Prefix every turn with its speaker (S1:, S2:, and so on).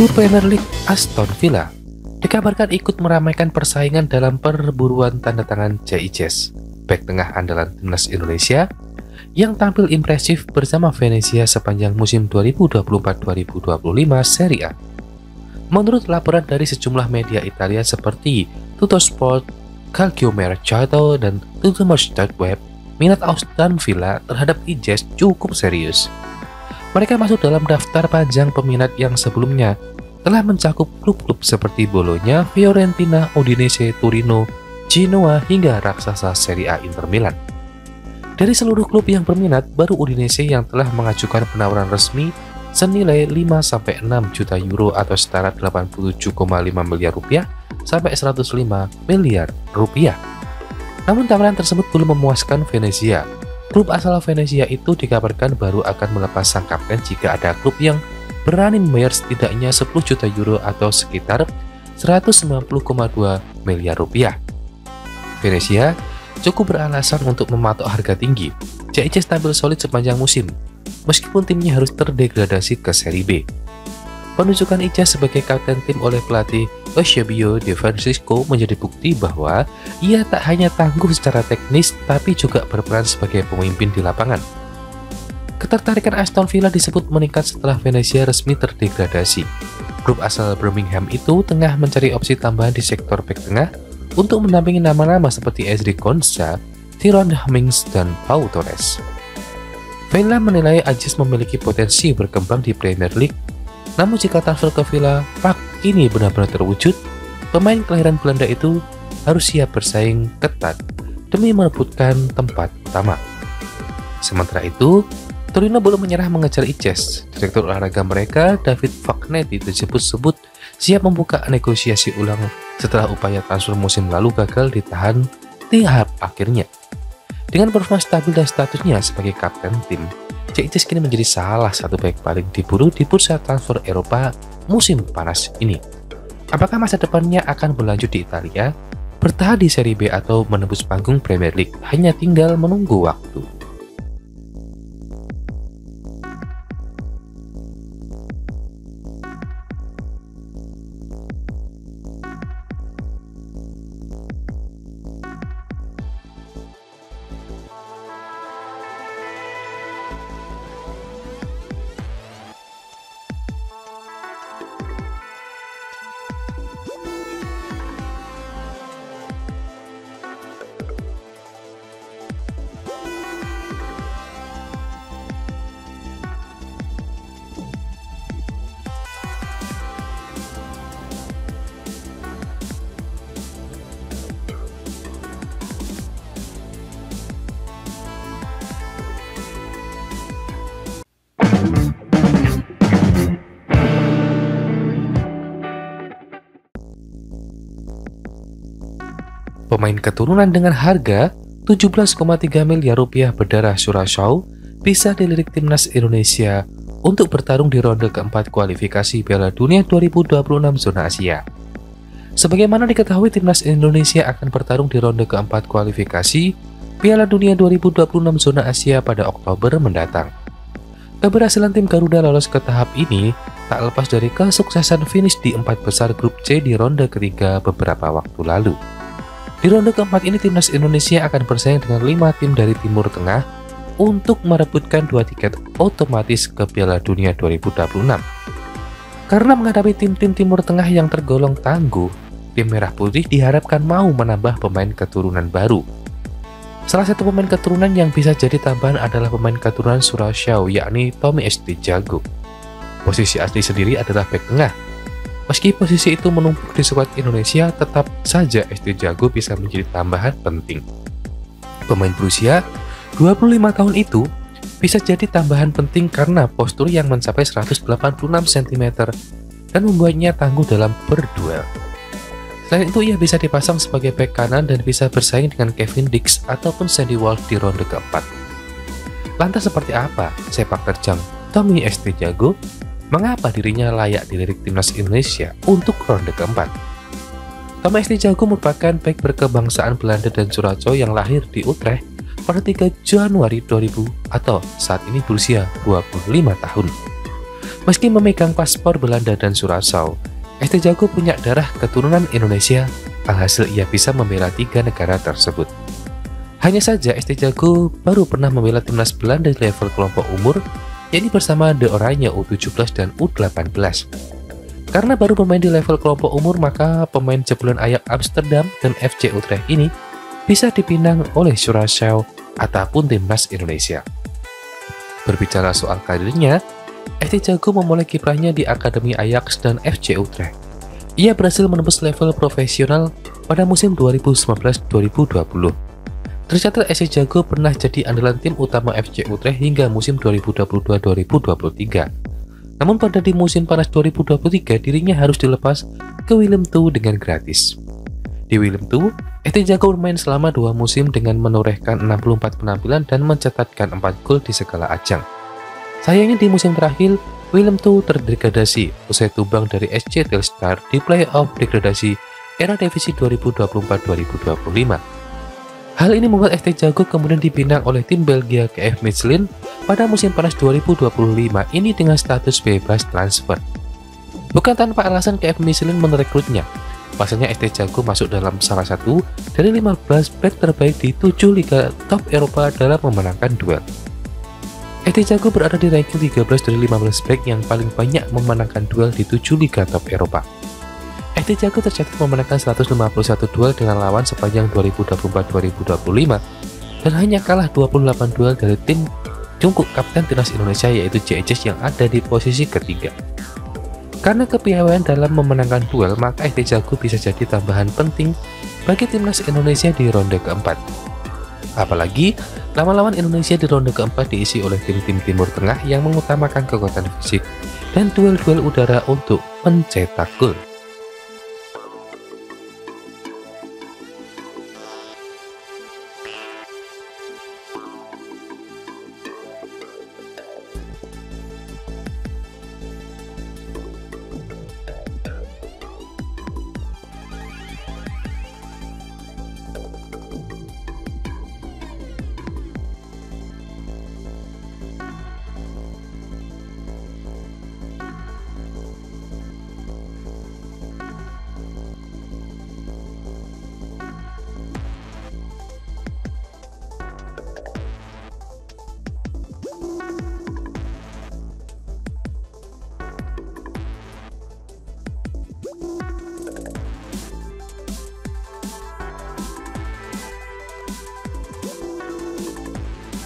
S1: Klub Premier League Aston Villa dikabarkan ikut meramaikan persaingan dalam perburuan tanda tangan Jaijes, bek tengah andalan timnas Indonesia yang tampil impresif bersama Venezia sepanjang musim 2024-2025 Serie A. Menurut laporan dari sejumlah media Italia seperti Tuttosport, Calcio Mercato, dan Tuttomercato, minat Aston Villa terhadap Ijes cukup serius. Mereka masuk dalam daftar panjang peminat yang sebelumnya telah mencakup klub-klub seperti Bologna, Fiorentina, Udinese, Torino, Genoa, hingga raksasa Serie A Inter Milan. Dari seluruh klub yang berminat, baru Udinese yang telah mengajukan penawaran resmi senilai 5-6 juta euro atau setara 87,5 miliar rupiah sampai 105 miliar rupiah. Namun tawaran tersebut belum memuaskan Venezia. Klub asal Venezia itu dikabarkan baru akan melepas sang kapten jika ada klub yang berani membayar setidaknya 10 juta euro atau sekitar 190,2 miliar rupiah. Venezia cukup beralasan untuk mematok harga tinggi. Jaijes tampil solid sepanjang musim, meskipun timnya harus terdegradasi ke Serie B. Penunjukan Ijes sebagai kapten tim oleh pelatih Eusebio De Francisco menjadi bukti bahwa ia tak hanya tangguh secara teknis, tapi juga berperan sebagai pemimpin di lapangan. Ketertarikan Aston Villa disebut meningkat setelah Venezia resmi terdegradasi. Klub asal Birmingham itu tengah mencari opsi tambahan di sektor bek tengah untuk mendampingi nama-nama seperti Ezri Konsa, Tyrone Mings, dan Pau Torres. Villa menilai Ijes memiliki potensi berkembang di Premier League. Namun jika transfer ke Villa Park ini benar-benar terwujud, pemain kelahiran Belanda itu harus siap bersaing ketat demi merebutkan tempat utama. Sementara itu, Torino belum menyerah mengejar Ijes. Direktur olahraga mereka, David Fagnetti, disebut-sebut siap membuka negosiasi ulang setelah upaya transfer musim lalu gagal ditahan di tahap akhirnya. Dengan performa stabil dan statusnya sebagai kapten tim, Jaijes kini menjadi salah satu bek paling diburu di bursa transfer Eropa musim panas ini. Apakah masa depannya akan berlanjut di Italia, bertahan di Serie B, atau menembus panggung Premier League? Hanya tinggal menunggu waktu. Pemain keturunan dengan harga 17,3 miliar rupiah berdarah Curaçao bisa dilirik timnas Indonesia untuk bertarung di ronde keempat kualifikasi Piala Dunia 2026 zona Asia. Sebagaimana diketahui, timnas Indonesia akan bertarung di ronde keempat kualifikasi Piala Dunia 2026 zona Asia pada Oktober mendatang. Keberhasilan tim Garuda lolos ke tahap ini tak lepas dari kesuksesan finish di 4 besar grup C di ronde ketiga beberapa waktu lalu. Di ronde keempat ini, timnas Indonesia akan bersaing dengan 5 tim dari Timur Tengah untuk merebutkan 2 tiket otomatis ke Piala Dunia 2026. Karena menghadapi tim-tim Timur Tengah yang tergolong tangguh, tim Merah Putih diharapkan mau menambah pemain keturunan baru. Salah satu pemain keturunan yang bisa jadi tambahan adalah pemain keturunan Curaçao, yakni Tommy Estijago. Posisi asli sendiri adalah bek tengah. Meski posisi itu menumpuk di skuad Indonesia, tetap saja Estijago bisa menjadi tambahan penting. Pemain berusia 25 tahun itu bisa jadi tambahan penting karena postur yang mencapai 186 cm dan membuatnya tangguh dalam berduel. Selain itu, ia bisa dipasang sebagai bek kanan dan bisa bersaing dengan Kevin Dix ataupun Sandy Walsh di ronde keempat. Lantas seperti apa sepak terjang Tommy Estijago? Mengapa dirinya layak dilirik timnas Indonesia untuk ronde keempat? Tommy Estijago merupakan bek berkebangsaan Belanda dan Curaçao yang lahir di Utrecht pada 3 Januari 2000 atau saat ini berusia 25 tahun. Meski memegang paspor Belanda dan Curaçao, ST Jago punya darah keturunan Indonesia, alhasil ia bisa membela 3 negara tersebut. Hanya saja ST Jago baru pernah membela timnas Belanda di level kelompok umur, yakni bersama De Oranje U17 dan U18. Karena baru bermain di level kelompok umur, maka pemain jebolan Ajax Amsterdam dan FC Utrecht ini bisa dipinang oleh Curaçao ataupun timnas Indonesia. Berbicara soal karirnya, ST Jago memulai kiprahnya di Akademi Ajax dan FC Utrecht. Ia berhasil menembus level profesional pada musim 2019-2020. Tercatat ST Jago pernah jadi andalan tim utama FC Utrecht hingga musim 2022-2023. Namun pada di musim panas 2023 dirinya harus dilepas ke Willem II dengan gratis. Di Willem II, ST Jago bermain selama 2 musim dengan menorehkan 64 penampilan dan mencatatkan 4 gol di segala ajang. Sayangnya di musim terakhir, Willem II terdegradasi usai tumbang dari SC Telstar di play-off degradasi era divisi 2024-2025. Hal ini membuat ST Jago kemudian dipinang oleh tim Belgia KF Mechelen pada musim panas 2025 ini dengan status bebas transfer. Bukan tanpa alasan KF Mechelen merekrutnya. Pasalnya ST Jago masuk dalam salah satu dari 15 back terbaik di 7 liga top Eropa dalam memenangkan duel. ST Jago berada di ranking 13 dari 15 back yang paling banyak memenangkan duel di 7 liga top Eropa. ST Jago tercatat memenangkan 151 duel dengan lawan sepanjang 2024-2025 dan hanya kalah 28 duel dari tim jungkuk kapten timnas Indonesia yaitu JICS yang ada di posisi ketiga. Karena kepiawaian dalam memenangkan duel, maka ST Jago bisa jadi tambahan penting bagi timnas Indonesia di ronde keempat. Apalagi lawan-lawan Indonesia di ronde keempat diisi oleh tim-tim Timur Tengah yang mengutamakan kekuatan fisik dan duel-duel udara untuk mencetak gol.